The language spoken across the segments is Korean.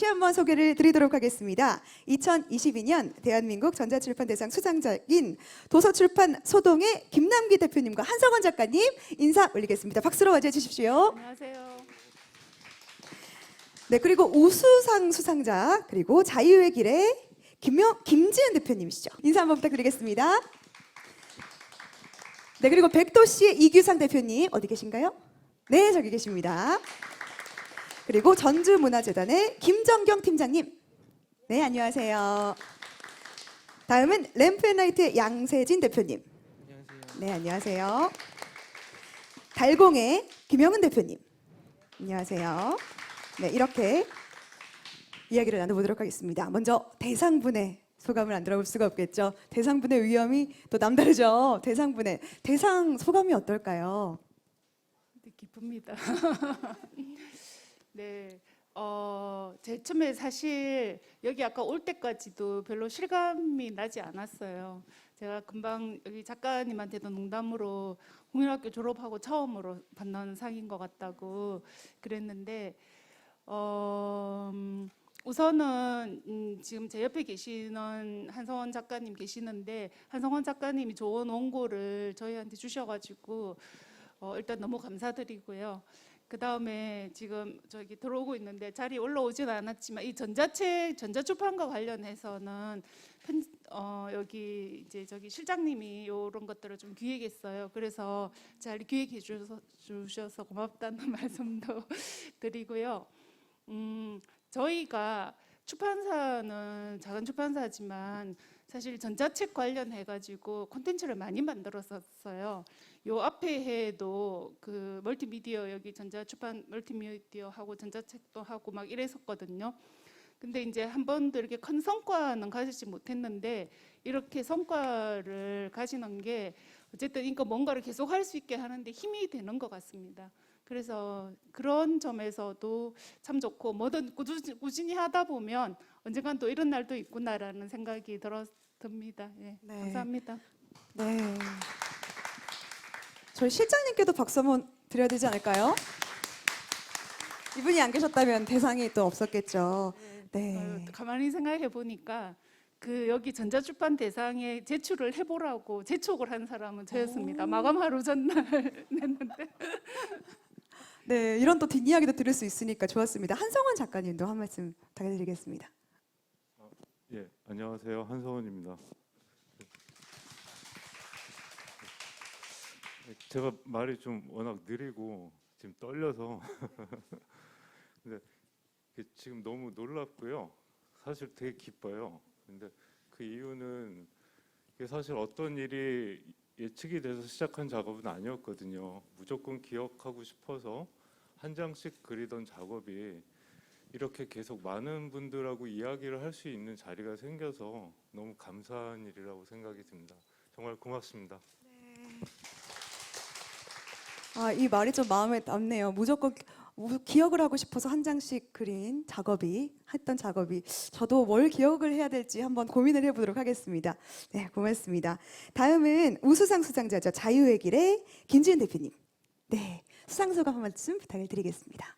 다시 한번 소개를 드리도록 하겠습니다. 2022년 대한민국 전자출판대상 수상자인 도서출판 소동의 김남기 대표님과 한성원 작가님 인사 올리겠습니다. 박수로 맞이해 주십시오. 안녕하세요. 네, 그리고 우수상 수상자 그리고 자유의 길의 김지은 대표님이시죠. 인사 한번 부탁드리겠습니다. 네, 그리고 백도시의 이규상 대표님 어디 계신가요? 네, 저기 계십니다. 그리고 전주문화재단의 김정경 팀장님. 네, 안녕하세요. 다음은 램프앤라이트의 양세진 대표님. 안녕하세요. 네, 안녕하세요. 달공의 김영은 대표님. 안녕하세요. 네, 이렇게 이야기를 나눠보도록 하겠습니다. 먼저 대상분의 소감을 안 들어볼 수가 없겠죠. 대상분의 위험이 또 남다르죠. 대상 소감이 어떨까요? 네, 기쁩니다. 네, 제일 처음에 사실 여기 아까 올 때까지도 별로 실감이 나지 않았어요. 제가 금방 여기 작가님한테도 농담으로 국민학교 졸업하고 처음으로 받는 상인 것 같다고 그랬는데, 우선은 지금 제 옆에 계시는 한성원 작가님 계시는데, 한성원 작가님이 좋은 원고를 저희한테 주셔가지고 일단 너무 감사드리고요. 그 다음에 지금 저기 들어오고 있는데 자리에 올라오진 않았지만 이 전자출판과 관련해서는 여기 이제 저기 실장님이 이런 것들을 좀 기획했어요. 그래서 잘 기획해 주셔서 고맙다는 말씀도 드리고요. 저희가 출판사는 작은 출판사지만 사실 전자책 관련해 가지고 콘텐츠를 많이 만들었었어요. 요 앞에 해도 그 멀티미디어 여기 전자출판 멀티미디어 하고 전자책도 하고 막 이랬었거든요. 근데 이제 한 번도 이렇게 큰 성과는 가지지 못했는데 이렇게 성과를 가지는 게 어쨌든 이거 뭔가를 계속 할 수 있게 하는데 힘이 되는 것 같습니다. 그래서 그런 점에서도 참 좋고 뭐든 꾸준히 하다 보면 언젠간 또 이런 날도 있구나라는 생각이 듭니다. 예, 네. 감사합니다. 네. 저희 실장님께도 박수 한번 드려야 되지 않을까요? 이분이 안 계셨다면 대상이 또 없었겠죠. 네. 가만히 생각해 보니까 그 여기 전자출판 대상에 제출을 해보라고 재촉을 한 사람은 저였습니다. 마감 하루 전날 냈는데. 네, 이런 또 뒷이야기도 들을 수 있으니까 좋았습니다. 한성원 작가님도 한 말씀 부탁드리겠습니다. 예, 안녕하세요. 한서원입니다. 제가 말이 좀 워낙 느리고 지금 떨려서 근데 지금 너무 놀랍고요. 사실 되게 기뻐요. 근데 그 이유는 이게 사실 어떤 일이 예측이 돼서 시작한 작업은 아니었거든요. 무조건 기억하고 싶어서 한 장씩 그리던 작업이 이렇게 계속 많은 분들하고 이야기를 할 수 있는 자리가 생겨서 너무 감사한 일이라고 생각이 듭니다. 정말 고맙습니다. 아, 이 말이 좀 마음에 남네요. 무조건 기억을 하고 싶어서 한 장씩 그린 했던 작업이 저도 뭘 기억을 해야 될지 한번 고민을 해보도록 하겠습니다. 네, 고맙습니다. 다음은 우수상 수상자죠. 자유의 길의 김지은 대표님. 네, 수상 소감 한 말씀 부탁을 드리겠습니다.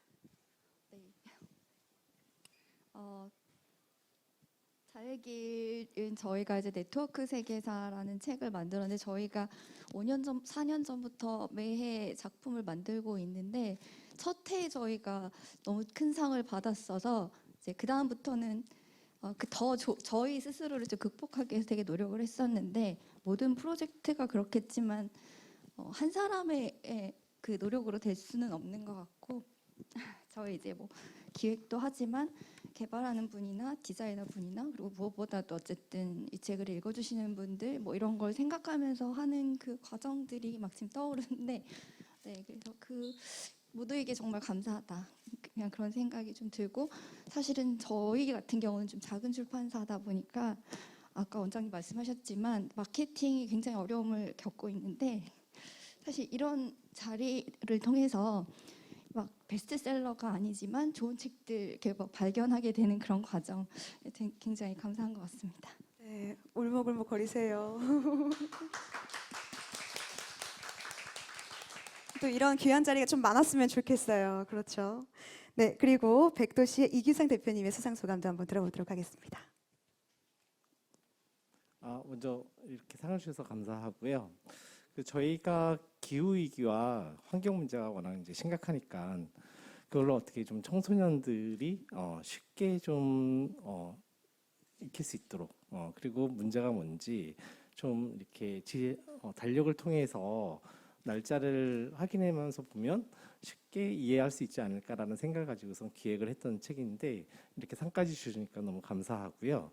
자유의 길은 저희가 이제 네트워크 세계사라는 책을 만들었는데 저희가 5년 전, 4년 전부터 매해 작품을 만들고 있는데 첫 해에 저희가 너무 큰 상을 받았어서 이제 그 다음부터는 저희 스스로를 좀 극복하기 위해서 되게 노력을 했었는데 모든 프로젝트가 그렇겠지만 한 사람의 그 노력으로 될 수는 없는 것 같고 저희 이제 뭐 기획도 하지만 개발하는 분이나 디자이너 분이나 그리고 무엇보다도 어쨌든 이 책을 읽어주시는 분들 뭐 이런 걸 생각하면서 하는 그 과정들이 막 지금 떠오르는데 네, 그래서 그 모두에게 정말 감사하다 그냥 그런 생각이 좀 들고 사실은 저희 같은 경우는 좀 작은 출판사다 보니까 아까 원장님 말씀하셨지만 마케팅이 굉장히 어려움을 겪고 있는데 사실 이런 자리를 통해서 막 베스트셀러가 아니지만 좋은 책들 이렇게 막 발견하게 되는 그런 과정 굉장히 감사한 것 같습니다. 네, 울먹울먹 거리세요. 또 이런 귀한 자리가 좀 많았으면 좋겠어요. 그렇죠. 네, 그리고 백도시의 이규상 대표님의 수상 소감도 한번 들어보도록 하겠습니다. 먼저 이렇게 상을 주셔서 감사하고요. 저희가 기후 위기와 환경 문제가 워낙 이제 심각하니까 그걸로 어떻게 좀 청소년들이 쉽게 좀 익힐 수 있도록 그리고 문제가 뭔지 좀 이렇게 달력을 통해서 날짜를 확인하면서 보면 쉽게 이해할 수 있지 않을까라는 생각을 가지고서 기획을 했던 책인데 이렇게 상까지 주시니까 너무 감사하고요.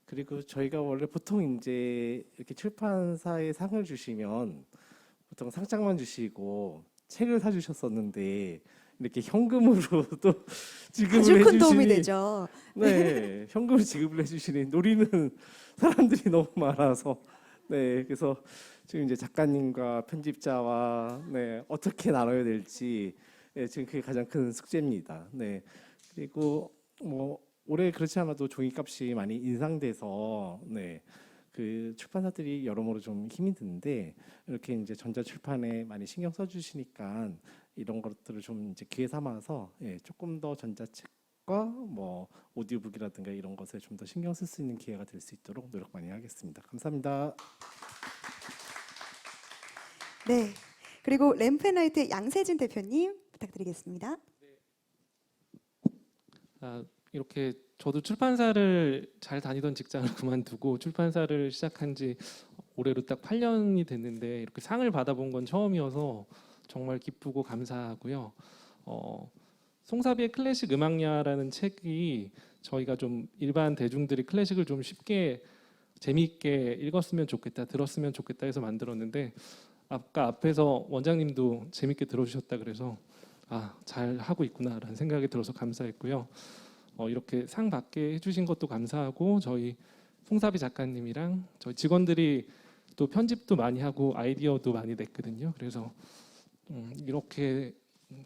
그리고 저희가 원래 보통 이제 이렇게 출판사에 상을 주시면 보통 상장만 주시고 책을 사주셨었는데 이렇게 현금으로 또 지급을 아주 큰 도움이 해주시니 되죠. 네, 현금을 지급을 해주시니 노리는 사람들이 너무 많아서 네, 그래서 지금 이제 작가님과 편집자와 네, 어떻게 나눠야 될지 네, 지금 그게 가장 큰 숙제입니다. 네, 그리고 뭐 올해 그렇지 않아도 종이값이 많이 인상돼서 네, 그 출판사들이 여러모로 좀 힘이 드는데 이렇게 이제 전자출판에 많이 신경 써주시니까 이런 것들을 좀 이제 기회 삼아서 예, 조금 더 전자책과 뭐 오디오북이라든가 이런 것에 좀 더 신경 쓸 수 있는 기회가 될 수 있도록 노력 많이 하겠습니다. 감사합니다. 네, 그리고 램프앤라이트의 양세진 대표님 부탁드리겠습니다. 이렇게 저도 출판사를 잘 다니던 직장을 그만두고 출판사를 시작한 지 올해로 딱 8년이 됐는데 이렇게 상을 받아본 건 처음이어서 정말 기쁘고 감사하고요. 송사비의 클래식 음악야라는 책이 저희가 좀 일반 대중들이 클래식을 좀 쉽게 재미있게 읽었으면 좋겠다, 들었으면 좋겠다 해서 만들었는데 아까 앞에서 원장님도 재미있게 들어주셨다 그래서 잘 하고 있구나라는 생각이 들어서 감사했고요. 이렇게 상 받게 해주신 것도 감사하고 저희 송사비 작가님이랑 저희 직원들이 또 편집도 많이 하고 아이디어도 많이 냈거든요. 그래서 이렇게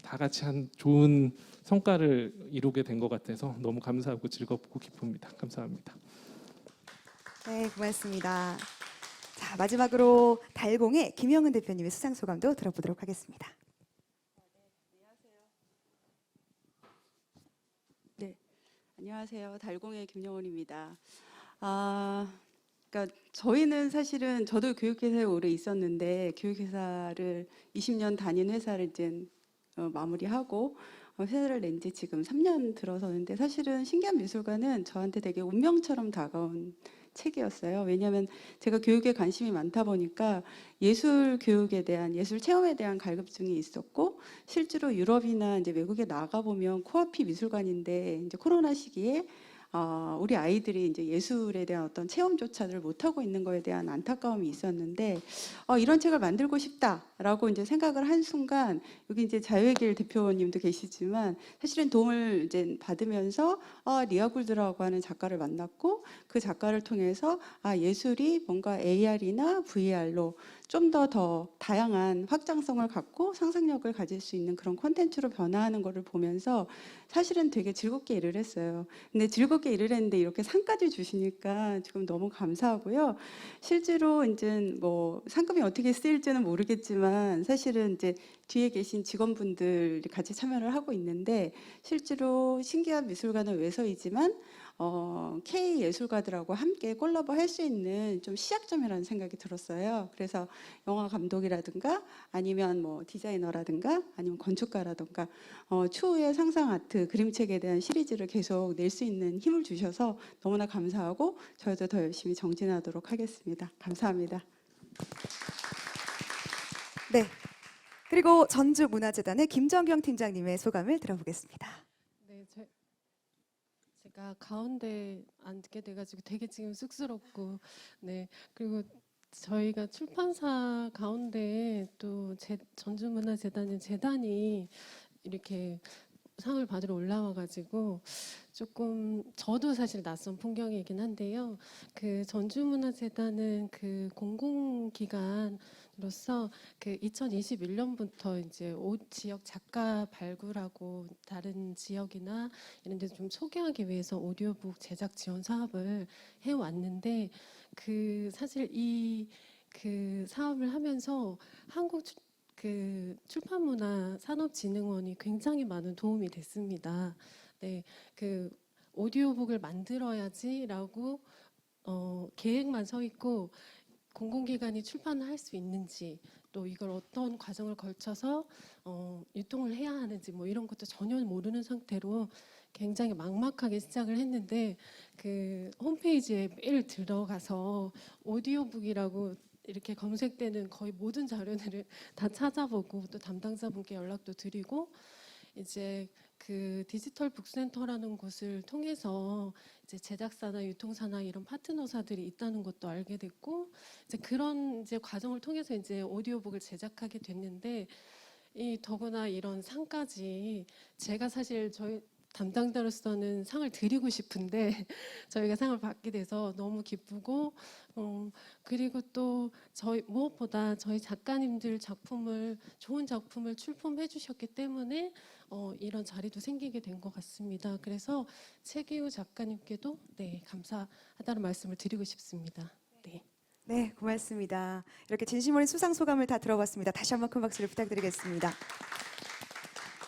다 같이 한 좋은 성과를 이루게 된 것 같아서 너무 감사하고 즐겁고 기쁩니다. 감사합니다. 네, 고맙습니다. 자, 마지막으로 달공의 김영은 대표님의 수상 소감도 들어보도록 하겠습니다. 안녕하세요. 달공의 김영원입니다. 그러니까 저희는 사실은 저도 교육회사에 오래 있었는데 교육회사를 20년 다닌 회사를 이제 마무리하고 회사를 낸 지 지금 3년 들어서는데 사실은 신기한 미술관은 저한테 되게 운명처럼 다가온 책이었어요. 왜냐하면 제가 교육에 관심이 많다 보니까 예술 교육에 대한 예술 체험에 대한 갈급증이 있었고 실제로 유럽이나 이제 외국에 나가 보면 코앞이 미술관인데 이제 코로나 시기에 우리 아이들이 이제 예술에 대한 어떤 체험조차를 못 하고 있는 거에 대한 안타까움이 있었는데 이런 책을 만들고 싶다라고 이제 생각을 한 순간 여기 이제 자유의 길 대표님도 계시지만 사실은 도움을 이제 받으면서 리아 굴드라고 하는 작가를 만났고 그 작가를 통해서 예술이 뭔가 AR이나 VR로 좀 더 다양한 확장성을 갖고 상상력을 가질 수 있는 그런 콘텐츠로 변화하는 것을 보면서 사실은 되게 즐겁게 일을 했어요. 근데 즐겁게 일을 했는데 이렇게 상까지 주시니까 지금 너무 감사하고요. 실제로 이제 뭐 상금이 어떻게 쓰일지는 모르겠지만 사실은 이제 뒤에 계신 직원분들이 같이 참여를 하고 있는데 실제로 신기한 미술관은 외서이지만 K 예술가들하고 함께 콜라보 할 수 있는 좀 시작점이라는 생각이 들었어요. 그래서 영화 감독이라든가 아니면 뭐 디자이너라든가 아니면 건축가라든가 추후의 상상 아트 그림책에 대한 시리즈를 계속 낼 수 있는 힘을 주셔서 너무나 감사하고 저희도 더 열심히 정진하도록 하겠습니다. 감사합니다. 네, 그리고 전주문화재단의 김정경 팀장님의 소감을 들어보겠습니다. 네, 제가 가운데 앉게 돼가지고 되게 지금 쑥스럽고, 네, 그리고 저희가 출판사 가운데 또 전주문화재단의 재단이 이렇게 상을 받으러 올라와가지고 조금 저도 사실 낯선 풍경이긴 한데요. 그 전주문화재단은 그 공공기관으로서 그 2021년부터 이제 지역 작가 발굴하고 다른 지역이나 이런 데서 좀 소개하기 위해서 오디오북 제작 지원 사업을 해왔는데 그 사실 이 그 사업을 하면서 그 출판문화산업진흥원이 굉장히 많은 도움이 됐습니다. 네, 그 오디오북을 만들어야지라고 계획만 서 있고 공공기관이 출판을 할 수 있는지 또 이걸 어떤 과정을 거쳐서 유통을 해야 하는지 뭐 이런 것도 전혀 모르는 상태로 굉장히 막막하게 시작을 했는데 그 홈페이지에 매일 들어가서 오디오북이라고 이렇게 검색되는 거의 모든 자료들을 다 찾아보고 또 담당자분께 연락도 드리고 이제 그 디지털 북센터라는 곳을 통해서 이제 제작사나 유통사나 이런 파트너사들이 있다는 것도 알게 됐고 이제 그런 이제 과정을 통해서 이제 오디오북을 제작하게 됐는데 이 더구나 이런 상까지 제가 사실 저희 담당자로서는 상을 드리고 싶은데 저희가 상을 받게 돼서 너무 기쁘고 그리고 또 저희 무엇보다 저희 작가님들 작품을 좋은 작품을 출품해 주셨기 때문에 이런 자리도 생기게 된 것 같습니다. 그래서 최기우 작가님께도 네, 감사하다는 말씀을 드리고 싶습니다. 네. 네, 고맙습니다. 이렇게 진심 어린 수상 소감을 다 들어봤습니다. 다시 한번 큰 박수를 부탁드리겠습니다.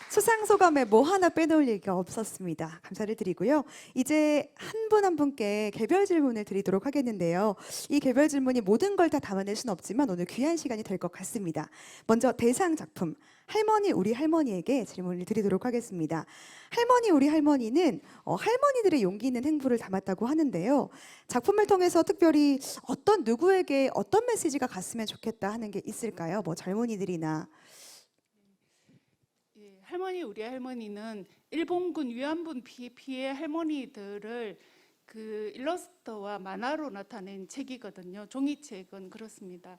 수상 소감에 뭐 하나 빼놓을 얘기가 없었습니다. 감사를 드리고요. 이제 한 분 한 분께 개별 질문을 드리도록 하겠는데요. 이 개별 질문이 모든 걸 다 담아낼 수는 없지만 오늘 귀한 시간이 될 것 같습니다. 먼저 대상 작품 할머니 우리 할머니에게 질문을 드리도록 하겠습니다. 할머니 우리 할머니는 할머니들의 용기 있는 행보를 담았다고 하는데요. 작품을 통해서 특별히 어떤 누구에게 어떤 메시지가 갔으면 좋겠다 하는 게 있을까요? 뭐 젊은이들이나 예, 할머니 우리 할머니는 일본군 위안부 피해 할머니들을 그 일러스트와 만화로 나타낸 책이거든요. 종이책은 그렇습니다.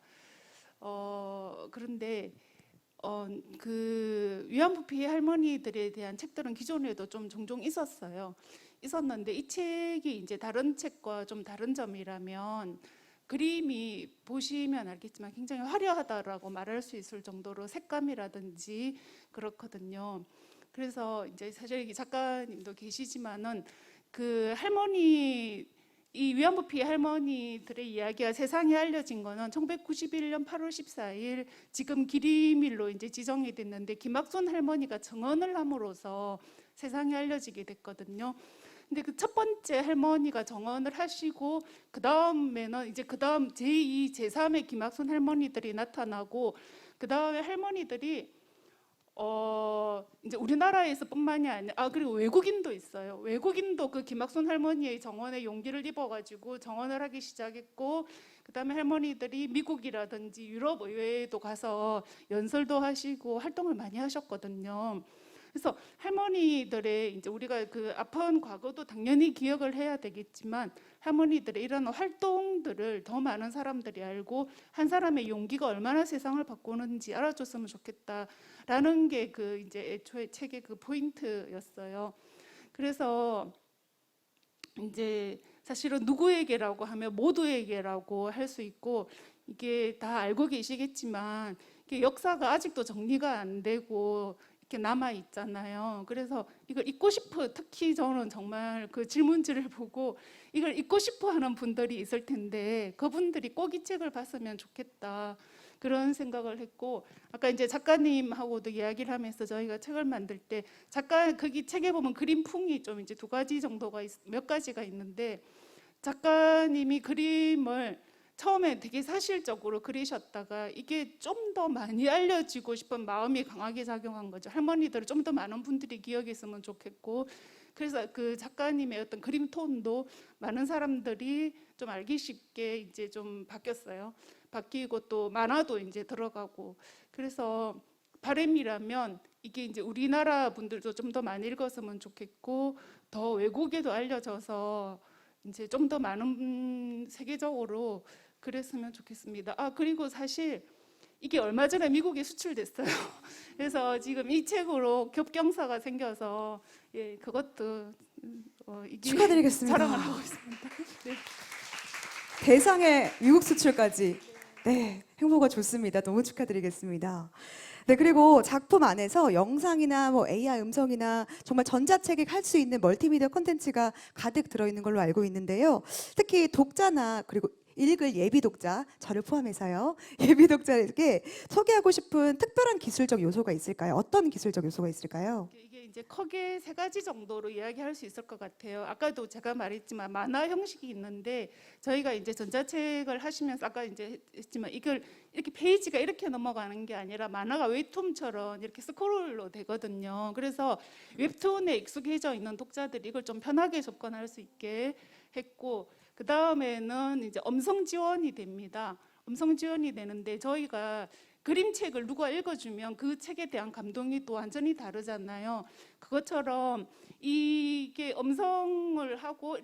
그런데 그 위안부 피해 할머니들에 대한 책들은 기존에도 좀 종종 있었는데 이 책이 이제 다른 책과 좀 다른 점이라면 그림이 보시면 알겠지만 굉장히 화려하다라고 말할 수 있을 정도로 색감이라든지 그렇거든요. 그래서 이제 사실 작가님도 계시지만은 그 할머니 이 위안부 피해 할머니들의 이야기가 세상에 알려진 거는 1991년 8월 14일 지금 기리밀로 이제 지정이 됐는데 김학순 할머니가 정언을 함으로써 세상에 알려지게 됐거든요. 근데 그 첫 번째 할머니가 정언을 하시고 그 다음에는 이제 그 다음 제2, 제3의 김학순 할머니들이 나타나고 그 다음에 할머니들이 이제 우리나라에서뿐만이 아니라 그리고 외국인도 있어요. 외국인도 그 김학순 할머니의 정언에 용기를 입어가지고 정언을 하기 시작했고 그 다음에 할머니들이 미국이라든지 유럽 의회에도 가서 연설도 하시고 활동을 많이 하셨거든요. 그래서 할머니들의 이제 우리가 그 아픈 과거도 당연히 기억을 해야 되겠지만 할머니들의 이런 활동들을 더 많은 사람들이 알고 한 사람의 용기가 얼마나 세상을 바꾸는지 알아줬으면 좋겠다라는 게 그 이제 애초에 책의 그 포인트였어요. 그래서 이제 사실은 누구에게라고 하면 모두에게라고 할 수 있고 이게 다 알고 계시겠지만 이게 역사가 아직도 정리가 안 되고 이렇게 남아 있잖아요. 그래서 이걸 잊고 싶어 특히 저는 정말 그 질문지를 보고 이걸 잊고 싶어 하는 분들이 있을 텐데 그분들이 꼭 이 책을 봤으면 좋겠다 그런 생각을 했고 아까 이제 작가님하고도 이야기를 하면서 저희가 책을 만들 때 작가 거기 책에 보면 그림풍이 좀 이제 두 가지 정도가 몇 가지가 있는데 작가님이 그림을 처음에 되게 사실적으로 그리셨다가 이게 좀 더 많이 알려지고 싶은 마음이 강하게 작용한 거죠. 할머니들을 좀 더 많은 분들이 기억했으면 좋겠고 그래서 그 작가님의 어떤 그림 톤도 많은 사람들이 좀 알기 쉽게 이제 좀 바뀌었어요. 바뀌고 또 만화도 이제 들어가고 그래서 바람이라면 이게 이제 우리나라 분들도 좀 더 많이 읽었으면 좋겠고 더 외국에도 알려져서 이제 좀 더 많은 세계적으로 그랬으면 좋겠습니다. 그리고 사실 이게 얼마 전에 미국에 수출됐어요. 그래서 지금 이 책으로 겹경사가 생겨서 예, 그것도 이게 축하드리겠습니다. 자랑을 하고 있습니다. 네. 대상의 미국 수출까지. 네, 행보가 좋습니다. 너무 축하드리겠습니다. 네, 그리고 작품 안에서 영상이나 뭐 AI 음성이나 정말 전자책에 할 수 있는 멀티미디어 콘텐츠가 가득 들어있는 걸로 알고 있는데요. 특히 독자나 그리고 읽을 예비 독자, 저를 포함해서요. 예비 독자에게 소개하고 싶은 특별한 기술적 요소가 있을까요? 어떤 기술적 요소가 있을까요? 이게 이제 크게 세 가지 정도로 이야기할 수 있을 것 같아요. 아까도 제가 말했지만 만화 형식이 있는데 저희가 이제 전자책을 하시면서 아까 이제 했지만 이걸 이렇게 페이지가 이렇게 넘어가는 게 아니라 만화가 웹툰처럼 이렇게 스크롤로 되거든요. 그래서 웹툰에 익숙해져 있는 독자들이 이걸 좀 편하게 접근할 수 있게 했고, 그 다음에는 이제 음성 지원이 됩니다. 음성 지원이 되는데 저희가 그림책을 누가 읽어주면 그 책에 대한 감동이 또 완전히 다르잖아요. 그것처럼 이게 음성을 하고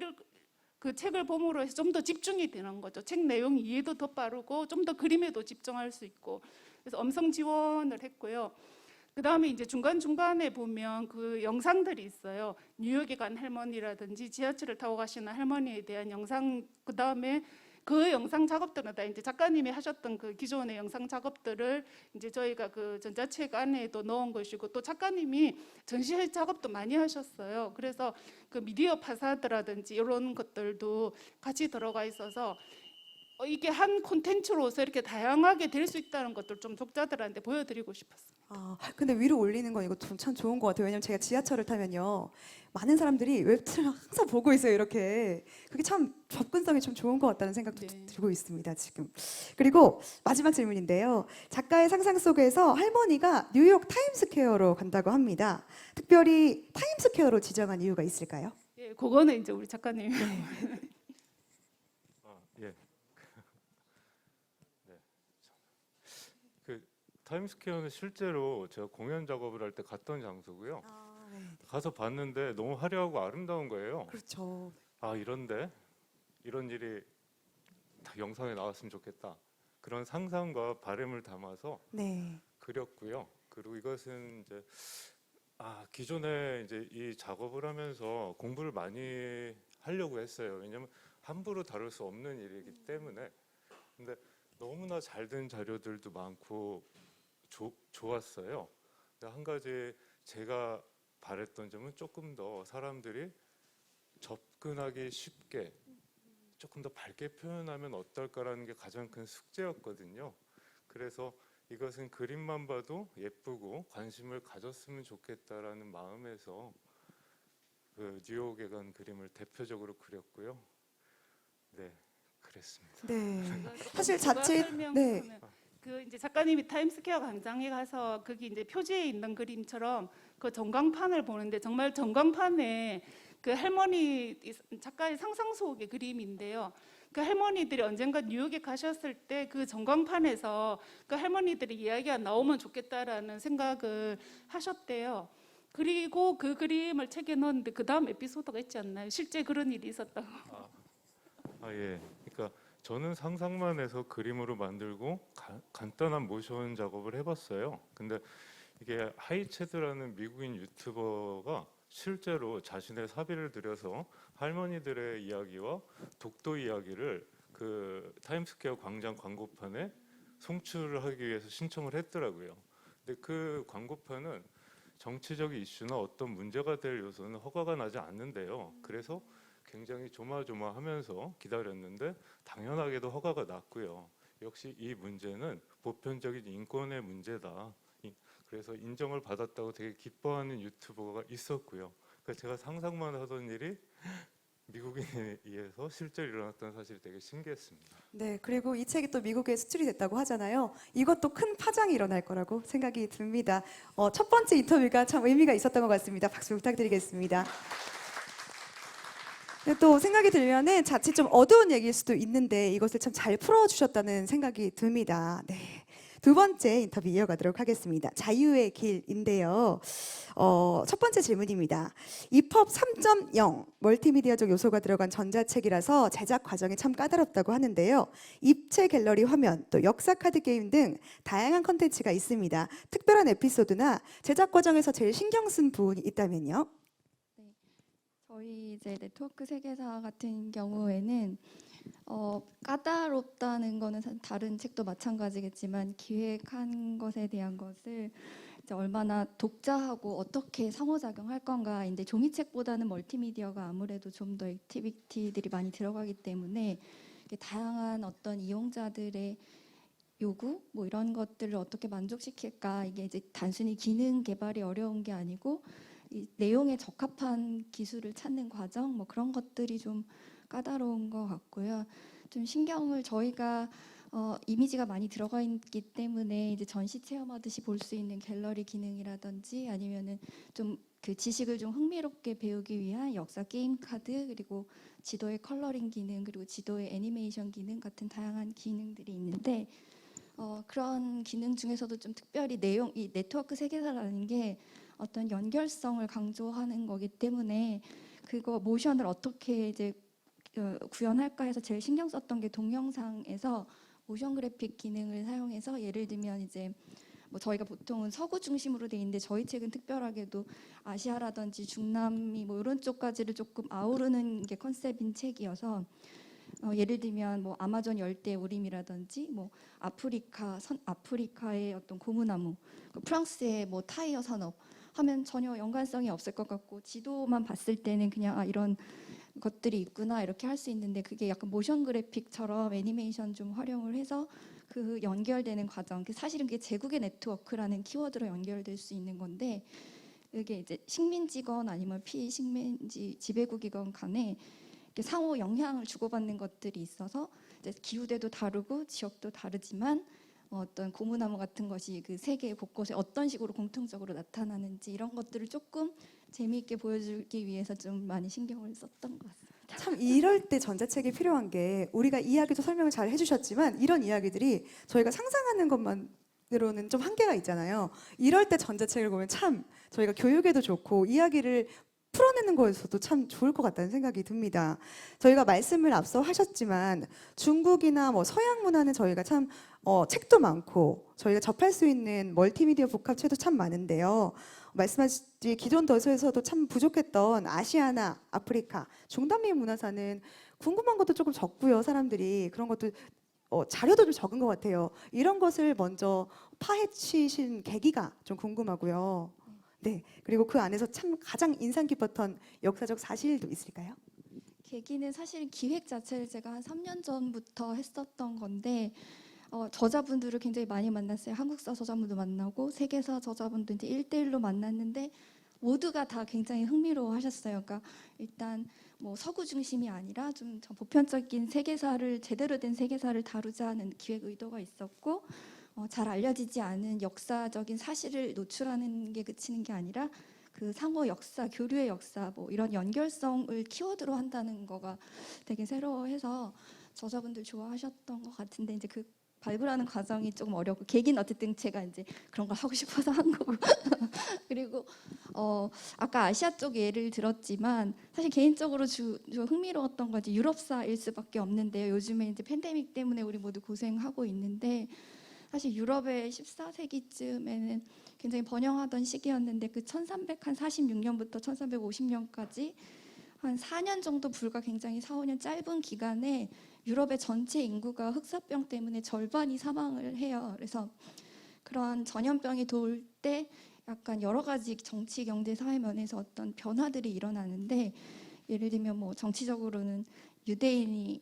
그 책을 봄으로 해서 좀 더 집중이 되는 거죠. 책 내용 이해도 더 빠르고 좀 더 그림에도 집중할 수 있고. 그래서 음성 지원을 했고요. 그 다음에 이제 중간중간에 보면 그 영상들이 있어요. 뉴욕에 간 할머니라든지 지하철을 타고 가시는 할머니에 대한 영상, 그 다음에 그 영상 작업들은 다 이제 작가님이 하셨던 그 기존의 영상 작업들을 이제 저희가 그 전자책 안에도 넣은 것이고, 또 작가님이 전시 작업도 많이 하셨어요. 그래서 그 미디어 파사드라든지 이런 것들도 같이 들어가 있어서 이게 한 콘텐츠로서 이렇게 다양하게 될 수 있다는 것들 좀 독자들한테 보여드리고 싶었어요. 근데 위로 올리는 건 이거 참 좋은 것 같아요. 왜냐면 제가 지하철을 타면요, 많은 사람들이 웹툰을 항상 보고 있어요. 이렇게 그게 참 접근성이 좀 좋은 것 같다는 생각도 네. 들고 있습니다. 지금. 그리고 마지막 질문인데요. 작가의 상상 속에서 할머니가 뉴욕 타임스퀘어로 간다고 합니다. 특별히 타임스퀘어로 지정한 이유가 있을까요? 예, 그거는 이제 우리 작가님이 예. 네. 그 타임스퀘어는 실제로 제가 공연 작업을 할 때 갔던 장소고요. 네. 가서 봤는데 너무 화려하고 아름다운 거예요. 그렇죠. 이런데 이런 일이 다 영상에 나왔으면 좋겠다. 그런 상상과 바람을 담아서 네. 그렸고요. 그리고 이것은 이제 기존에 이제 이 작업을 하면서 공부를 많이 하려고 했어요. 왜냐하면 함부로 다룰 수 없는 일이기 때문에. 근데 너무나 잘 된 자료들도 많고 좋았어요. 근데 한 가지 제가 바랬던 점은 조금 더 사람들이 접근하기 쉽게 조금 더 밝게 표현하면 어떨까라는 게 가장 큰 숙제였거든요. 그래서 이것은 그림만 봐도 예쁘고 관심을 가졌으면 좋겠다라는 마음에서 그 뉴욕에 간 그림을 대표적으로 그렸고요. 네, 그랬습니다. 네. 제가 사실 추가 자칫 설명은 그 이제 작가님이 타임스퀘어 광장에 가서 거기 이제 표지에 있는 그림처럼 그 전광판을 보는데 정말 전광판에 그 할머니 작가의 상상 속의 그림인데요. 그 할머니들이 언젠가 뉴욕에 가셨을 때 그 전광판에서 그 할머니들의 이야기가 나오면 좋겠다라는 생각을 하셨대요. 그리고 그 그림을 책에 넣었는데 그 다음 에피소드가 있지 않나요? 실제 그런 일이 있었다고. 예. 그러니까 저는 상상만 해서 그림으로 만들고 간단한 모션 작업을 해봤어요. 근데 이게 하이체드라는 미국인 유튜버가 실제로 자신의 사비를 들여서 할머니들의 이야기와 독도 이야기를 그 타임스퀘어 광장 광고판에 송출을 하기 위해서 신청을 했더라고요. 근데 그 광고판은 정치적 이슈나 어떤 문제가 될 요소는 허가가 나지 않는데요. 그래서 굉장히 조마조마하면서 기다렸는데 당연하게도 허가가 났고요. 역시 이 문제는 보편적인 인권의 문제다. 그래서 인정을 받았다고 되게 기뻐하는 유튜버가 있었고요. 그래서 제가 상상만 하던 일이 미국인에 의해서 실제로 일어났다는 사실이 되게 신기했습니다. 네, 그리고 이 책이 또 미국에 수출이 됐다고 하잖아요. 이것도 큰 파장이 일어날 거라고 생각이 듭니다. 첫 번째 인터뷰가 참 의미가 있었던 것 같습니다. 박수 부탁드리겠습니다. 네, 또 생각이 들면은 자칫 좀 어두운 얘기일 수도 있는데 이것을 참 잘 풀어주셨다는 생각이 듭니다. 네. 두 번째 인터뷰 이어가도록 하겠습니다. 자유의 길인데요. 첫 번째 질문입니다. EPUB 3.0 멀티미디어적 요소가 들어간 전자책이라서 제작 과정이 참 까다롭다고 하는데요. 입체 갤러리 화면, 또 역사 카드 게임 등 다양한 컨텐츠가 있습니다. 특별한 에피소드나 제작 과정에서 제일 신경 쓴 부분이 있다면요? 저희 이제 네트워크 세계사 같은 경우에는 까다롭다는 거는 다른 책도 마찬가지겠지만 기획한 것에 대한 것을 이제 얼마나 독자하고 어떻게 상호작용할 건가인데 종이책보다는 멀티미디어가 아무래도 좀 더 액티비티들이 많이 들어가기 때문에 이렇게 다양한 어떤 이용자들의 요구 뭐 이런 것들을 어떻게 만족시킬까, 이게 이제 단순히 기능 개발이 어려운 게 아니고 이 내용에 적합한 기술을 찾는 과정 뭐 그런 것들이 좀 까다로운 것 같고요. 좀 신경을 저희가 이미지가 많이 들어가 있기 때문에 이제 전시 체험하듯이 볼 수 있는 갤러리 기능이라든지 아니면은 좀 그 지식을 좀 흥미롭게 배우기 위한 역사 게임 카드, 그리고 지도의 컬러링 기능, 그리고 지도의 애니메이션 기능 같은 다양한 기능들이 있는데 그런 기능 중에서도 좀 특별히 이 네트워크 세계사라는 게 어떤 연결성을 강조하는 거기 때문에 그거 모션을 어떻게 이제 구현할까 해서 제일 신경 썼던 게 동영상에서 모션 그래픽 기능을 사용해서, 예를 들면 이제 뭐 저희가 보통은 서구 중심으로 돼 있는데 저희 책은 특별하게도 아시아라든지 중남미 뭐 이런 쪽까지를 조금 아우르는 게 컨셉인 책이어서 예를 들면 뭐 아마존 열대 우림이라든지 뭐 아프리카의 어떤 고무나무, 프랑스의 뭐 타이어 산업 하면 전혀 연관성이 없을 것 같고 지도만 봤을 때는 그냥 이런 것들이 있구나 이렇게 할 수 있는데, 그게 약간 모션 그래픽처럼 애니메이션 좀 활용을 해서 그 연결되는 과정, 사실은 그게 제국의 네트워크라는 키워드로 연결될 수 있는 건데, 이게 이제 식민지건 아니면 피식민지 지배국이건 간에 상호 영향을 주고받는 것들이 있어서 이제 기후대도 다르고 지역도 다르지만 어떤 고무나무 같은 것이 그 세계 곳곳에 어떤 식으로 공통적으로 나타나는지 이런 것들을 조금 재미있게 보여주기 위해서 좀 많이 신경을 썼던 것 같습니다. 참 이럴 때 전자책이 필요한 게, 우리가 이야기도 설명을 잘 해주셨지만 이런 이야기들이 저희가 상상하는 것만으로는 좀 한계가 있잖아요. 이럴 때 전자책을 보면 참 저희가 교육에도 좋고 이야기를 풀어내는 거에서도 참 좋을 것 같다는 생각이 듭니다. 저희가 말씀을 앞서 하셨지만 중국이나 뭐 서양 문화는 저희가 참 책도 많고 저희가 접할 수 있는 멀티미디어 복합체도 참 많은데요. 말씀하셨듯이 기존 도서에서도 참 부족했던 아시아나 아프리카, 중남미 문화사는 궁금한 것도 조금 적고요. 사람들이 그런 것도 자료도 좀 적은 것 같아요. 이런 것을 먼저 파헤치신 계기가 좀 궁금하고요. 네, 그리고 그 안에서 참 가장 인상 깊었던 역사적 사실도 있을까요? 계기는 사실 기획 자체를 제가 한 3년 전부터 했었던 건데 저자분들을 굉장히 많이 만났어요. 한국사 저자분도 만나고 세계사 저자분도 이제 1대1로 만났는데 모두가 다 굉장히 흥미로워하셨어요. 그러니까 일단 뭐 서구 중심이 아니라 좀 보편적인 세계사를, 제대로 된 세계사를 다루자는 기획 의도가 있었고, 잘 알려지지 않은 역사적인 사실을 노출하는 게 그치는 게 아니라 그 상호 역사, 교류의 역사, 뭐 이런 연결성을 키워드로 한다는 거가 되게 새로워해서 저자분들 좋아하셨던 것 같은데, 이제 그 발굴하는 과정이 조금 어렵고, 계기는 어쨌든 제가 이제 그런 걸 하고 싶어서 한 거고 그리고 아까 아시아 쪽 예를 들었지만 사실 개인적으로 좀 흥미로웠던 거지 유럽사일 수밖에 없는데요. 요즘에 이제 팬데믹 때문에 우리 모두 고생하고 있는데, 사실 유럽의 14세기쯤에는 굉장히 번영하던 시기였는데 그 1346년부터 1350년까지 한 4년 정도 불과 굉장히 4, 5년 짧은 기간에 유럽의 전체 인구가 흑사병 때문에 절반이 사망을 해요. 그래서 그런 전염병이 돌 때 약간 여러 가지 정치, 경제, 사회 면에서 어떤 변화들이 일어나는데, 예를 들면 뭐 정치적으로는 유대인이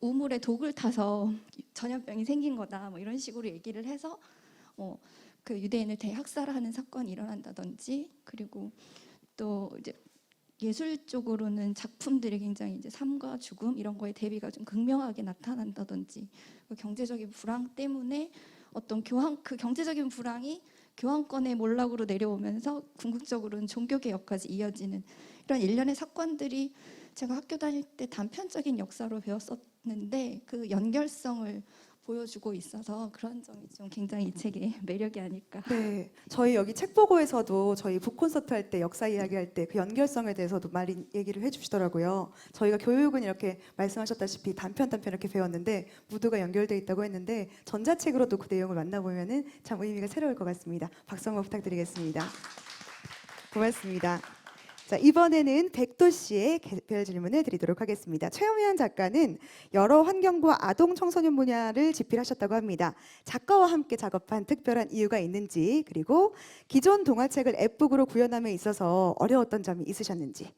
우물에 독을 타서 전염병이 생긴 거다 뭐 이런 식으로 얘기를 해서 그 유대인을 대학살하는 사건이 일어난다든지, 그리고 또 이제 예술 쪽으로는 작품들이 굉장히 이제 삶과 죽음 이런 거에 대비가 좀 극명하게 나타난다든지, 그 경제적인 불황 때문에 어떤 그 경제적인 불황이 교황권의 몰락으로 내려오면서 궁극적으로는 종교개혁까지 이어지는 이런 일련의 사건들이 제가 학교 다닐 때 단편적인 역사로 배웠었는데 그 연결성을 보여주고 있어서 그런 점이 좀 굉장히 이 책의 매력이 아닐까. 네, 저희 여기 책보고에서도 저희 북콘서트 할 때 역사 이야기할 때 그 연결성에 대해서도 많이 얘기를 해주시더라고요. 저희가 교육은 이렇게 말씀하셨다시피 단편 이렇게 배웠는데 모두가 연결돼 있다고 했는데 전자책으로도 그 내용을 만나보면은 참 의미가 새로울 것 같습니다. 박수 한번 부탁드리겠습니다. 고맙습니다. 자, 이번에는 백도 씨의 개별 질문을 드리도록 하겠습니다. 최영현 작가는 여러 환경과 아동 청소년 분야를 집필하셨다고 합니다. 작가와 함께 작업한 특별한 이유가 있는지, 그리고 기존 동화책을 앱북으로 구현함에 있어서 어려웠던 점이 있으셨는지.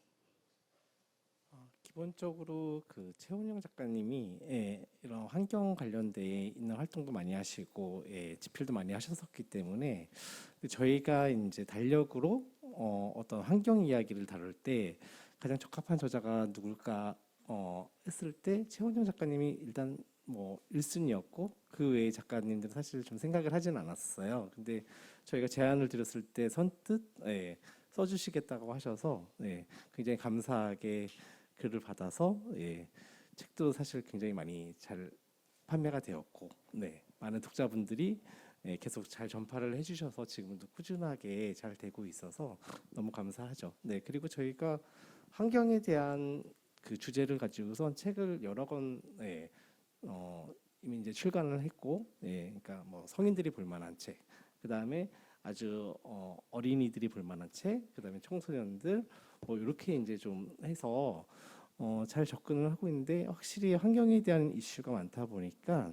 기본적으로 그 최훈영 작가님이 이런 환경 관련돼 있는 활동도 많이 하시고 집필도 많이 하셨었기 때문에 저희가 이제 달력으로 어떤 환경 이야기를 다룰 때 가장 적합한 저자가 누굴까 했을 때 최훈영 작가님이 일단 뭐 1순위였고 그 외의 작가님들은 사실 좀 생각을 하진 않았어요. 근데 저희가 제안을 드렸을 때 선뜻 써주시겠다고 하셔서 굉장히 감사하게 글을 받아서 책도 사실 굉장히 많이 잘 판매가 되었고 많은 독자분들이 계속 잘 전파를 해주셔서 지금도 꾸준하게 잘 되고 있어서 너무 감사하죠. 그리고 저희가 환경에 대한 그 주제를 가지고선 책을 여러 권 이미 이제 출간을 했고, 그러니까 뭐 성인들이 볼 만한 책, 그 다음에 아주 어린이들이 볼 만한 책, 그 다음에 청소년들 뭐 이렇게 이제 좀 해서 잘 접근을 하고 있는데 확실히 환경에 대한 이슈가 많다 보니까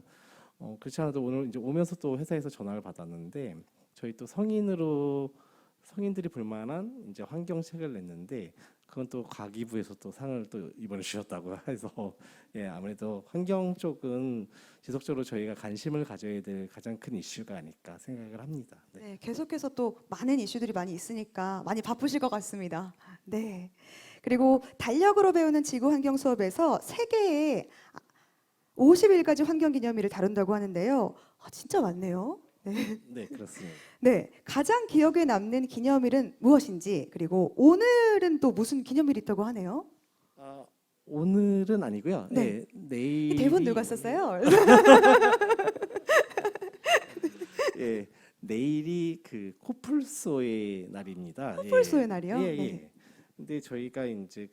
그렇지 않아도 오늘 이제 오면서 또 회사에서 전화를 받았는데 저희 또 성인들이 볼 만한 이제 환경 책을 냈는데 그건 또 과기부에서 또 상을 또 이번에 주셨다고 해서 아무래도 환경 쪽은 지속적으로 저희가 관심을 가져야 될 가장 큰 이슈가 아닐까 생각을 합니다. 네, 계속해서 또 많은 이슈들이 많이 있으니까 많이 바쁘실 것 같습니다. 네. 그리고 달력으로 배우는 지구 환경 수업에서 세계의 50일까지 환경 기념일을 다룬다고 하는데요. 진짜 많네요. 네, 그렇습니다. 네, 가장 기억에 남는 기념일은 무엇인지, 그리고 오늘은 또 무슨 기념일이 있다고 하네요. 오늘은 아니고요. 네. 내일 이 대본 누가 썼어요? 내일이 그 코뿔소의 날입니다. 코뿔소의 날이요? 예. 네. 근데 저희가 이제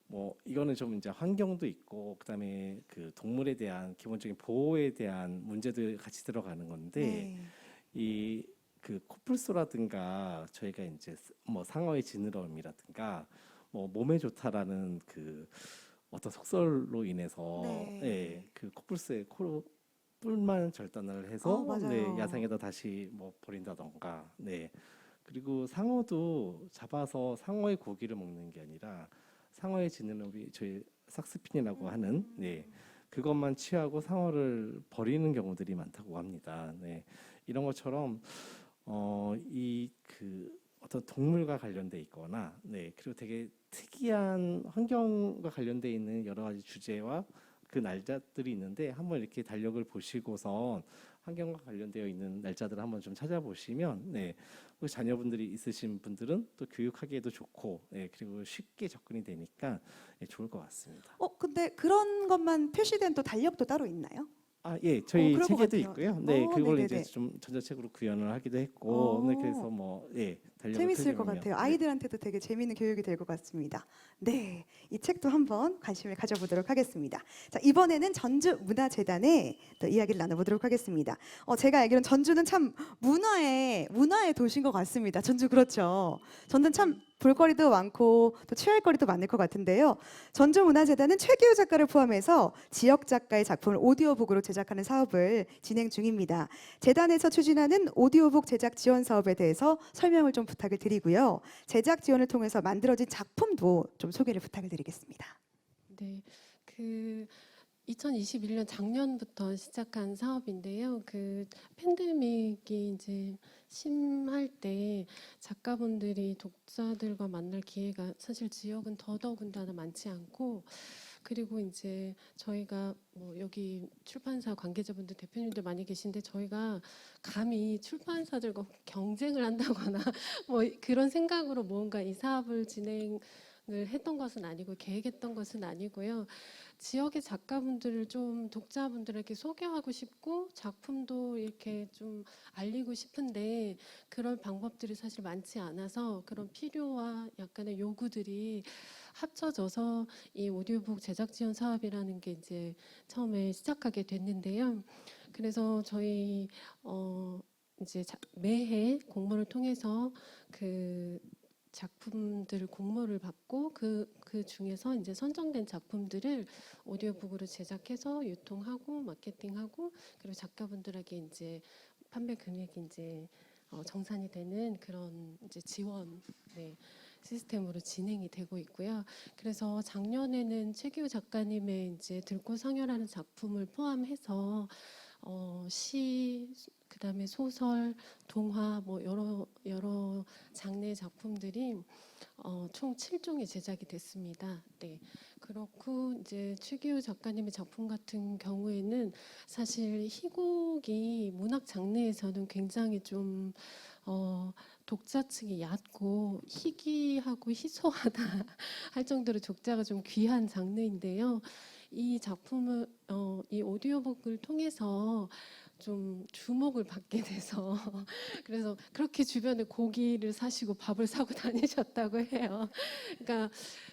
뭐 이거는 좀 이제 환경도 있고 그다음에 그 동물에 대한 기본적인 보호에 대한 문제도 같이 들어가는 건데 네. 이 그 코뿔소라든가 저희가 이제 뭐 상어의 지느러미라든가 뭐 몸에 좋다라는 그 어떤 속설로 인해서 그 코뿔소의 뿔만 절단을 해서 맞아요. 야생에다 다시 뭐 버린다던가 그리고 상어도 잡아서 상어의 고기를 먹는 게 아니라 상어의 지느러미 저희 삭스핀이라고 하는 그것만 취하고 상어를 버리는 경우들이 많다고 합니다. 이런 것처럼 이 그 어떤 동물과 관련돼 있거나 그리고 되게 특이한 환경과 관련돼 있는 여러 가지 주제와 그 날짜들이 있는데 한번 이렇게 달력을 보시고선 환경과 관련되어 있는 날짜들을 한번 좀 찾아보시면 우리 자녀분들이 있으신 분들은 또 교육하기에도 좋고 그리고 쉽게 접근이 되니까 좋을 것 같습니다. 근데 그런 것만 표시된 또 달력도 따로 있나요? 저희 그럴 것 책에도 같아요. 있고요. 그걸 네네네. 이제 좀 전자책으로 구현을 하기도 했고, 그래서 뭐 달력을 재밌을 것 펼쳐보면, 같아요. 아이들한테도 되게 재미있는 교육이 될 것 같습니다. 네, 이 책도 한번 관심을 가져보도록 하겠습니다. 자, 이번에는 전주문화재단의 또 이야기를 나눠보도록 하겠습니다. 제가 알기로는 전주는 참 문화의 도시인 것 같습니다. 전주 그렇죠. 전주는 참 볼거리도 많고 또 취할 거리도 많을 것 같은데요. 전주문화재단은 최기우 작가를 포함해서 지역 작가의 작품을 오디오북으로 제작하는 사업을 진행 중입니다. 재단에서 추진하는 오디오북 제작 지원 사업에 대해서 설명을 좀 부탁을 드리고요. 제작 지원을 통해서 만들어진 작품도 좀 소개를 부탁을 드리겠습니다. 네, 2021년 작년부터 시작한 사업인데요. 그 팬데믹이 이제 심할 때 작가분들이 독자들과 만날 기회가 사실 지역은 더더군다나 많지 않고 그리고 이제 저희가 뭐 여기 출판사 관계자분들 대표님들 많이 계신데 저희가 감히 출판사들과 경쟁을 한다거나 뭐 그런 생각으로 뭔가 이 사업을 진행을 했던 것은 아니고 계획했던 것은 아니고요. 지역의 작가분들을 좀 독자분들에게 소개하고 싶고 작품도 이렇게 좀 알리고 싶은데 그럴 방법들이 사실 많지 않아서 그런 필요와 약간의 요구들이 합쳐져서 이 오디오북 제작 지원 사업이라는 게 이제 처음에 시작하게 됐는데요. 그래서 저희 이제 매해 공모를 통해서 그 작품들을 공모를 받고 그 중에서 이제 선정된 작품들을 오디오북으로 제작해서 유통하고 마케팅하고 그리고 작가분들에게 이제 판매 금액이 이제 정산이 되는 그런 이제 지원 시스템으로 진행이 되고 있고요. 그래서 작년에는 최기우 작가님의 이제 들꽃상여라는 작품을 포함해서 시, 그다음에 소설, 동화 뭐 여러 장르의 작품들이 총 7종이 제작이 됐습니다. 네. 그렇고 이제 최기우 작가님의 작품 같은 경우에는 사실 희곡이 문학 장르에서는 굉장히 좀 독자층이 얕고 희귀하고 희소하다 할 정도로 독자가 좀 귀한 장르인데요. 이 작품을 이 오디오북을 통해서 좀 주목을 받게 돼서 그래서 그렇게 주변에 고기를 사시고 밥을 사고 다니셨다고 해요. 그러니까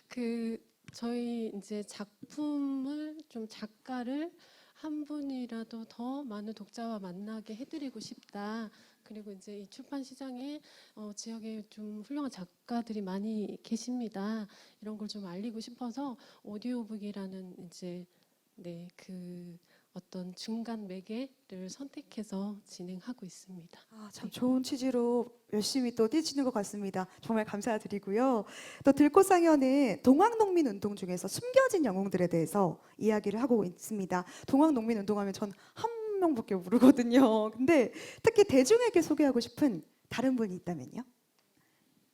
그 저희 이제 작품을 좀 작가를 한 분이라도 더 많은 독자와 만나게 해드리고 싶다. 그리고 이제 이 출판 시장에 지역에 좀 훌륭한 작가들이 많이 계십니다. 이런 걸 좀 알리고 싶어서 오디오북이라는 이제 네, 그 어떤 중간 매개를 선택해서 진행하고 있습니다. 참 좋은 취지로 열심히 또 뛰시는 것 같습니다. 정말 감사드리고요. 또 들꽃상여는 동학농민운동 중에서 숨겨진 영웅들에 대해서 이야기를 하고 있습니다. 동학농민운동하면 전 한 명밖에 모르거든요. 근데 특히 대중에게 소개하고 싶은 다른 분이 있다면요?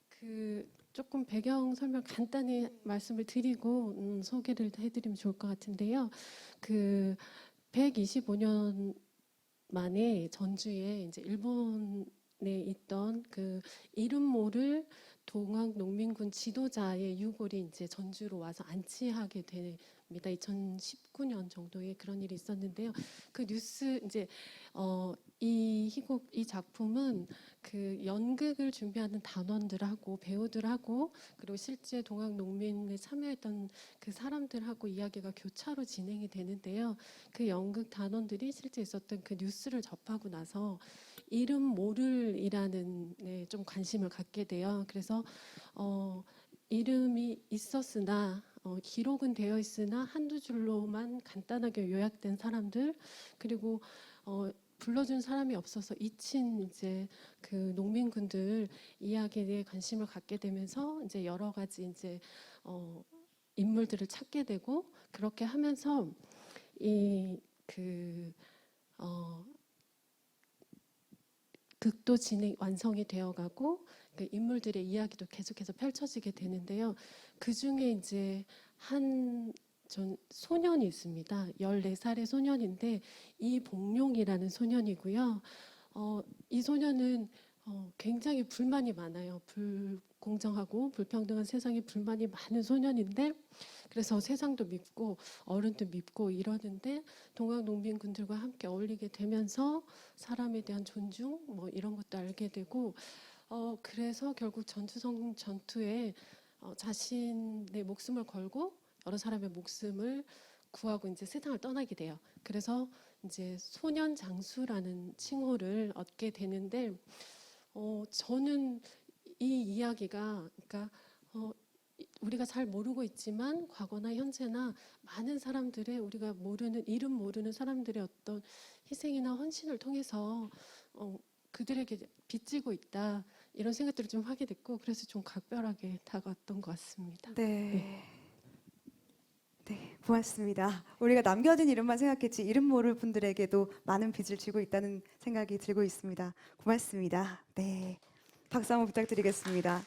그 조금 배경 설명 간단히 말씀을 드리고 소개를 해드리면 좋을 것 같은데요. 그 125년 만에 전주에 이제 일본에 있던 그 이름 모를 동학 농민군 지도자의 유골이 이제 전주로 와서 안치하게 됩니다. 2019년 정도에 그런 일이 있었는데요. 그 뉴스 이제 이 희곡 이 작품은 그 연극을 준비하는 단원들하고 배우들하고 그리고 실제 동학 농민에 참여했던 그 사람들하고 이야기가 교차로 진행이 되는데요. 그 연극 단원들이 실제 있었던 그 뉴스를 접하고 나서 이름 모를이라는 좀 관심을 갖게 돼요. 그래서 이름이 있었으나 기록은 되어 있으나 한두 줄로만 간단하게 요약된 사람들 그리고 불러준 사람이 없어서 잊힌 이제 그 농민군들 이야기에 관심을 갖게 되면서 이제 여러 가지 이제 인물들을 찾게 되고 그렇게 하면서 이 그 극도 진행 완성이 되어가고 그 인물들의 이야기도 계속해서 펼쳐지게 되는데요. 그 중에 이제 한 소년이 있습니다. 14살의 소년인데 이복룡이라는 소년이고요. 이 소년은 굉장히 불만이 많아요. 불공정하고 불평등한 세상에 불만이 많은 소년인데 그래서 세상도 밉고 어른도 밉고 이러는데 동학 농민군들과 함께 어울리게 되면서 사람에 대한 존중 뭐 이런 것도 알게 되고 그래서 결국 전투성 전투에 자신의 목숨을 걸고 여러 사람의 목숨을 구하고 이제 세상을 떠나게 돼요. 그래서 이제 소년 장수라는 칭호를 얻게 되는데 저는 이 이야기가 그러니까 우리가 잘 모르고 있지만 과거나 현재나 많은 사람들의 우리가 모르는 이름 모르는 사람들의 어떤 희생이나 헌신을 통해서 그들에게 빚지고 있다 이런 생각들을 좀 하게 됐고 그래서 좀 각별하게 다가왔던 것 같습니다. 네. 네, 고맙습니다. 우리가 남겨진 이름만 생각했지 이름 모를 분들에게도 많은 빚을 지고 있다는 생각이 들고 있습니다. 고맙습니다. 네, 박수 한번 부탁드리겠습니다.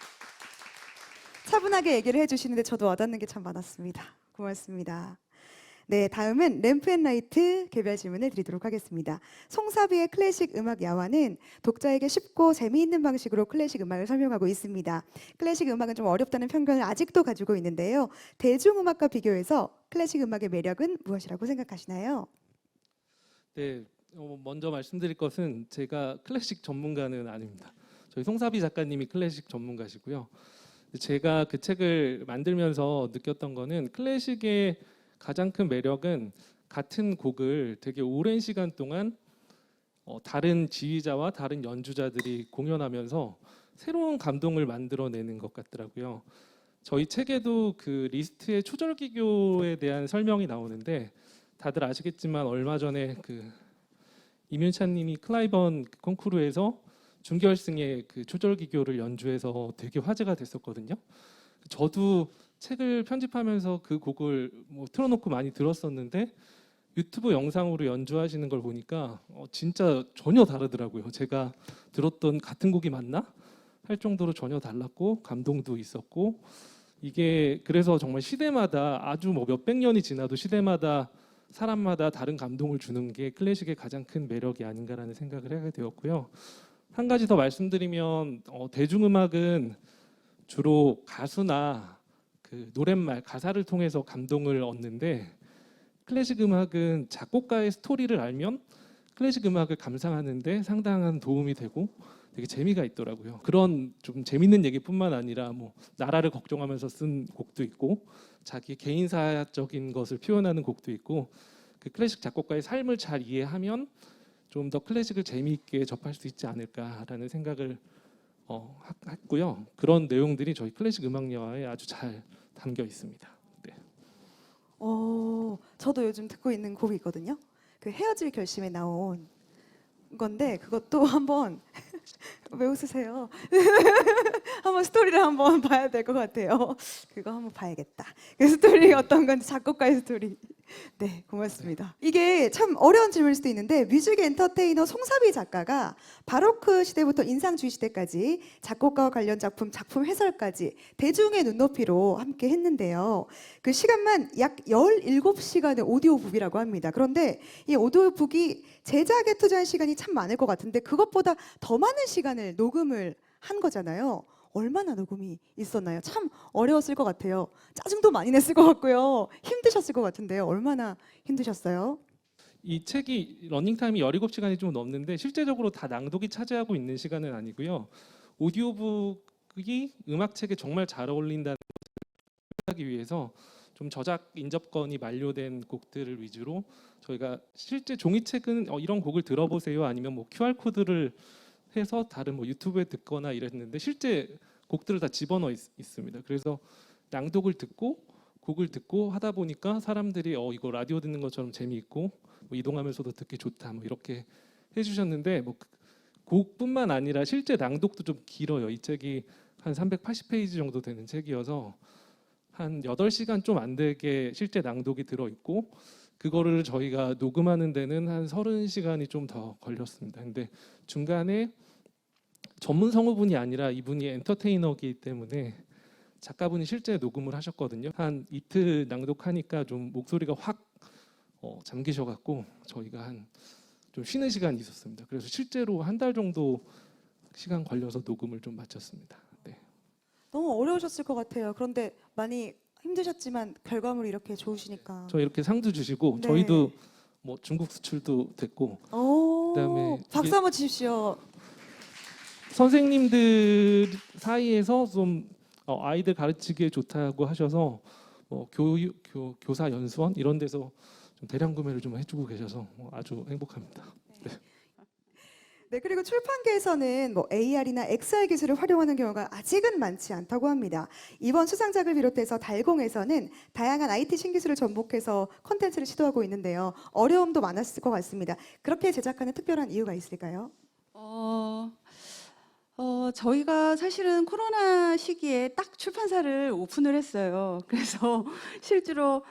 차분하게 얘기를 해주시는데 저도 와닿는 게 참 많았습니다. 고맙습니다. 네, 다음은 램프앤라이트 개별 질문을 드리도록 하겠습니다. 송사비의 클래식 음악 야화는 독자에게 쉽고 재미있는 방식으로 클래식 음악을 설명하고 있습니다. 클래식 음악은 좀 어렵다는 편견을 아직도 가지고 있는데요. 대중음악과 비교해서 클래식 음악의 매력은 무엇이라고 생각하시나요? 네, 먼저 말씀드릴 것은 제가 클래식 전문가는 아닙니다. 저희 송사비 작가님이 클래식 전문가시고요. 제가 그 책을 만들면서 느꼈던 거는 클래식의 가장 큰 매력은 같은 곡을 되게 오랜 시간 동안 다른 지휘자와 다른 연주자들이 공연하면서 새로운 감동을 만들어내는 것 같더라고요. 저희 책에도 그 리스트의 초절기교에 대한 설명이 나오는데 다들 아시겠지만 얼마 전에 그 임윤찬님이 클라이번 콩쿠르에서 준결승에 그 초절기교를 연주해서 되게 화제가 됐었거든요. 저도 책을 편집하면서 그 곡을 뭐 틀어놓고 많이 들었었는데 유튜브 영상으로 연주하시는 걸 보니까 진짜 전혀 다르더라고요. 제가 들었던 같은 곡이 맞나 할 정도로 전혀 달랐고 감동도 있었고, 이게 그래서 정말 시대마다 아주 뭐 몇백 년이 지나도 시대마다 사람마다 다른 감동을 주는 게 클래식의 가장 큰 매력이 아닌가라는 생각을 하게 되었고요. 한 가지 더 말씀드리면 대중음악은 주로 가수나 그 노랫말 가사를 통해서 감동을 얻는데, 클래식 음악은 작곡가의 스토리를 알면 클래식 음악을 감상하는데 상당한 도움이 되고 되게 재미가 있더라고요. 그런 좀 재밌는 얘기뿐만 아니라 뭐 나라를 걱정하면서 쓴 곡도 있고 자기 개인사적인 것을 표현하는 곡도 있고, 그 클래식 작곡가의 삶을 잘 이해하면 좀 더 클래식을 재미있게 접할 수 있지 않을까라는 생각을 했고요. 그런 내용들이 저희 클래식 음악여화에 아주 잘 담겨 있습니다. 네. 저도 요즘 듣고 있는 곡이 있거든요. 그 헤어질 결심에 나온 건데 그것도 한번 왜 웃으세요? 한번 스토리를 한번 봐야 될 것 같아요. 그거 한번 봐야겠다. 그 스토리 어떤 건지, 작곡가의 스토리. 네, 고맙습니다. 이게 참 어려운 질문일 수도 있는데, 뮤직 엔터테이너 송사비 작가가 바로크 시대부터 인상주의 시대까지 작곡가와 관련 작품 해설까지 대중의 눈높이로 함께 했는데요. 그 시간만 약 17시간의 오디오북이라고 합니다. 그런데 이 오디오북이 제작에 투자한 시간이 참 많을 것 같은데 그것보다 더 많은 시간을 녹음을 한 거잖아요. 얼마나 녹음이 있었나요? 참 어려웠을 것 같아요. 짜증도 많이 냈을 것 같고요. 힘드셨을 것 같은데요. 얼마나 힘드셨어요? 이 책이 러닝타임이 17시간이 좀 넘는데 실제적으로 다 낭독이 차지하고 있는 시간은 아니고요. 오디오북이 음악책에 정말 잘 어울린다는 것을 하기 위해서 좀 저작 인접권이 만료된 곡들을 위주로 저희가 실제 종이책은 이런 곡을 들어보세요 아니면 뭐 QR코드를 해서 다른 뭐 유튜브에 듣거나 이랬는데 실제 곡들을 다 집어넣어 있습니다. 그래서 낭독을 듣고 곡을 듣고 하다 보니까 사람들이 이거 라디오 듣는 것처럼 재미있고 뭐 이동하면서도 듣기 좋다 뭐 이렇게 해주셨는데, 뭐 곡뿐만 아니라 실제 낭독도 좀 길어요. 이 책이 한 380페이지 정도 되는 책이어서 한 8시간 좀 안 되게 실제 낭독이 들어있고, 그거를 저희가 녹음하는 데는 한 30시간이 좀 더 걸렸습니다. 근데 중간에 전문 성우분이 아니라 이분이 엔터테이너이기 때문에 작가분이 실제 녹음을 하셨거든요. 한 이틀 낭독하니까 좀 목소리가 확 잠기셔갖고 저희가 한 좀 쉬는 시간이 있었습니다. 그래서 실제로 한 달 정도 시간 걸려서 녹음을 좀 마쳤습니다. 네. 너무 어려우셨을 것 같아요. 그런데 많이 힘드셨지만 결과물이 이렇게 좋으시니까. 저 이렇게 상도 주시고 네. 저희도 뭐 중국 수출도 됐고, 그다음에 박수 이게 한번 주십시오. 선생님들 사이에서 좀 아이들 가르치기에 좋다고 하셔서 교사 연수원 이런 데서 좀 대량 구매를 좀 해주고 계셔서 아주 행복합니다. 네, 그리고 출판계에서는 뭐 AR이나 XR 기술을 활용하는 경우가 아직은 많지 않다고 합니다. 이번 수상작을 비롯해서 달공에서는 다양한 IT 신기술을 접목해서 콘텐츠를 시도하고 있는데요. 어려움도 많았을 것 같습니다. 그렇게 제작하는 특별한 이유가 있을까요? 저희가 사실은 코로나 시기에 딱 출판사를 오픈을 했어요. 그래서 실제로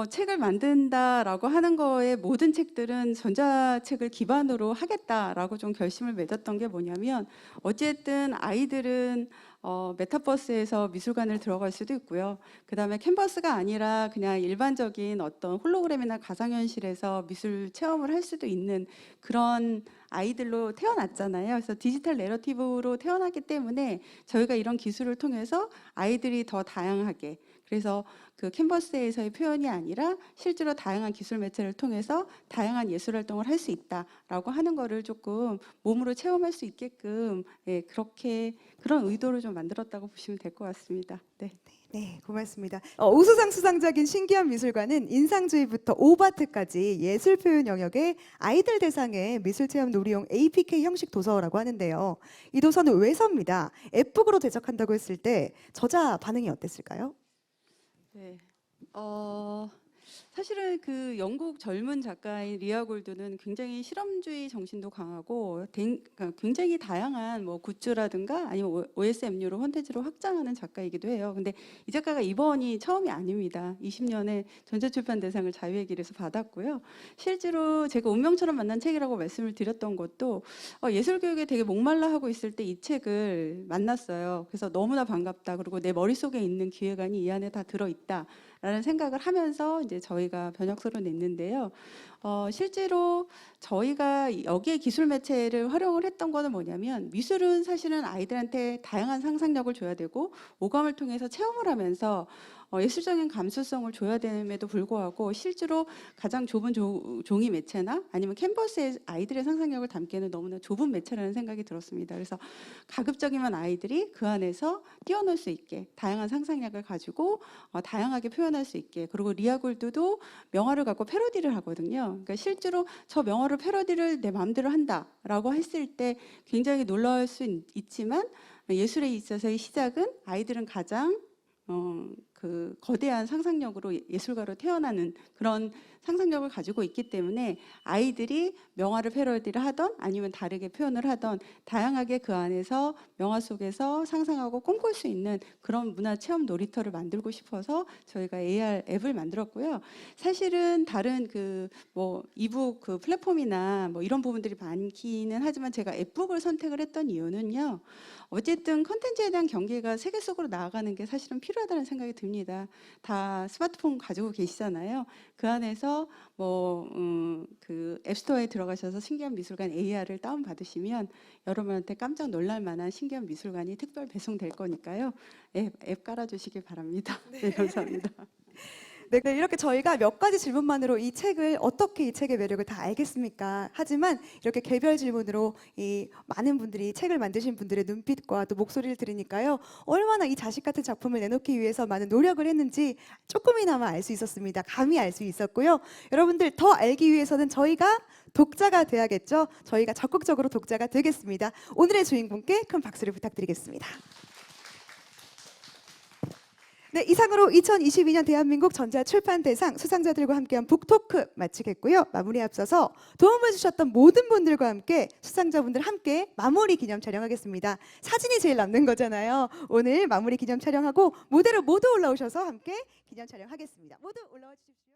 책을 만든다라고 하는 거에 모든 책들은 전자책을 기반으로 하겠다라고 좀 결심을 맺었던 게 뭐냐면, 어쨌든 아이들은 메타버스에서 미술관을 들어갈 수도 있고요. 그다음에 캔버스가 아니라 그냥 일반적인 어떤 홀로그램이나 가상현실에서 미술 체험을 할 수도 있는 그런 아이들로 태어났잖아요. 그래서 디지털 내러티브로 태어났기 때문에 저희가 이런 기술을 통해서 아이들이 더 다양하게, 그래서 그 캔버스에서의 표현이 아니라 실제로 다양한 기술 매체를 통해서 다양한 예술 활동을 할 수 있다라고 하는 거를 조금 몸으로 체험할 수 있게끔, 그렇게 그런 의도를 좀 만들었다고 보시면 될 것 같습니다. 네. 네, 고맙습니다. 우수상 수상작인 신기한 미술관은 인상주의부터 오바트까지 예술 표현 영역의 아이들 대상의 미술 체험 놀이용 APK 형식 도서라고 하는데요. 이 도서는 외서입니다. 앱북으로 제작한다고 했을 때 저자 반응이 어땠을까요? 네. 사실은 그 영국 젊은 작가인 리아 골드는 굉장히 실험주의 정신도 강하고 그러니까 굉장히 다양한 뭐 굿즈라든가 아니면 OSMU로 콘텐츠로 확장하는 작가이기도 해요. 근데 이 작가가 이번이 처음이 아닙니다. 20년에 전자출판 대상을 자유의 길에서 받았고요. 실제로 제가 운명처럼 만난 책이라고 말씀을 드렸던 것도 예술교육에 되게 목말라 하고 있을 때 이 책을 만났어요. 그래서 너무나 반갑다. 그리고 내 머릿속에 있는 기획안이 이 안에 다 들어있다. 라는 생각을 하면서 이제 저희가 번역서를 냈는데요. 실제로 저희가 여기에 기술 매체를 활용을 했던 거는 뭐냐면 미술은 사실은 아이들한테 다양한 상상력을 줘야 되고 오감을 통해서 체험을 하면서 예술적인 감수성을 줘야 됨에도 불구하고 실제로 가장 좁은 종이 매체나 아니면 캔버스에 아이들의 상상력을 담기에는 너무나 좁은 매체라는 생각이 들었습니다. 그래서 가급적이면 아이들이 그 안에서 뛰어놀 수 있게 다양한 상상력을 가지고 다양하게 표현할 수 있게 그리고 리아 골드도 명화를 갖고 패러디를 하거든요. 그러니까 실제로 저 명화를 패러디를 내 마음대로 한다라고 했을 때 굉장히 놀라울 수 있지만 예술에 있어서의 시작은 아이들은 가장 그 거대한 상상력으로 예술가로 태어나는 그런 상상력을 가지고 있기 때문에 아이들이 명화를 패러디를 하던 아니면 다르게 표현을 하던 다양하게 그 안에서 명화 속에서 상상하고 꿈꿀 수 있는 그런 문화 체험 놀이터를 만들고 싶어서 저희가 AR 앱을 만들었고요. 사실은 다른 그 뭐 이북 그 플랫폼이나 뭐 이런 부분들이 많기는 하지만 제가 앱북을 선택을 했던 이유는요. 어쨌든 컨텐츠에 대한 경계가 세계 속으로 나아가는 게 사실은 필요하다는 생각이 듭니다. 다 스마트폰 가지고 계시잖아요. 그 안에서 뭐 그 앱스토어에 들어가셔서 신기한 미술관 AR을 다운 받으시면 여러분한테 깜짝 놀랄 만한 신기한 미술관이 특별 배송될 거니까요. 앱 깔아주시길 바랍니다. 네, 감사합니다. 네, 이렇게 저희가 몇 가지 질문만으로 이 책을 어떻게 이 책의 매력을 다 알겠습니까? 하지만 이렇게 개별 질문으로 이 많은 분들이 책을 만드신 분들의 눈빛과 또 목소리를 들으니까요. 얼마나 이 자식 같은 작품을 내놓기 위해서 많은 노력을 했는지 조금이나마 알 수 있었습니다. 감히 알 수 있었고요. 여러분들 더 알기 위해서는 저희가 독자가 돼야겠죠. 저희가 적극적으로 독자가 되겠습니다. 오늘의 주인공께 큰 박수를 부탁드리겠습니다. 네, 이상으로 2022년 대한민국 전자출판대상 수상자들과 함께한 북토크 마치겠고요. 마무리에 앞서서 도움을 주셨던 모든 분들과 함께 수상자분들 함께 마무리 기념 촬영하겠습니다. 사진이 제일 남는 거잖아요. 오늘 마무리 기념 촬영하고 무대로 모두 올라오셔서 함께 기념 촬영하겠습니다. 모두 올라와 주십시오.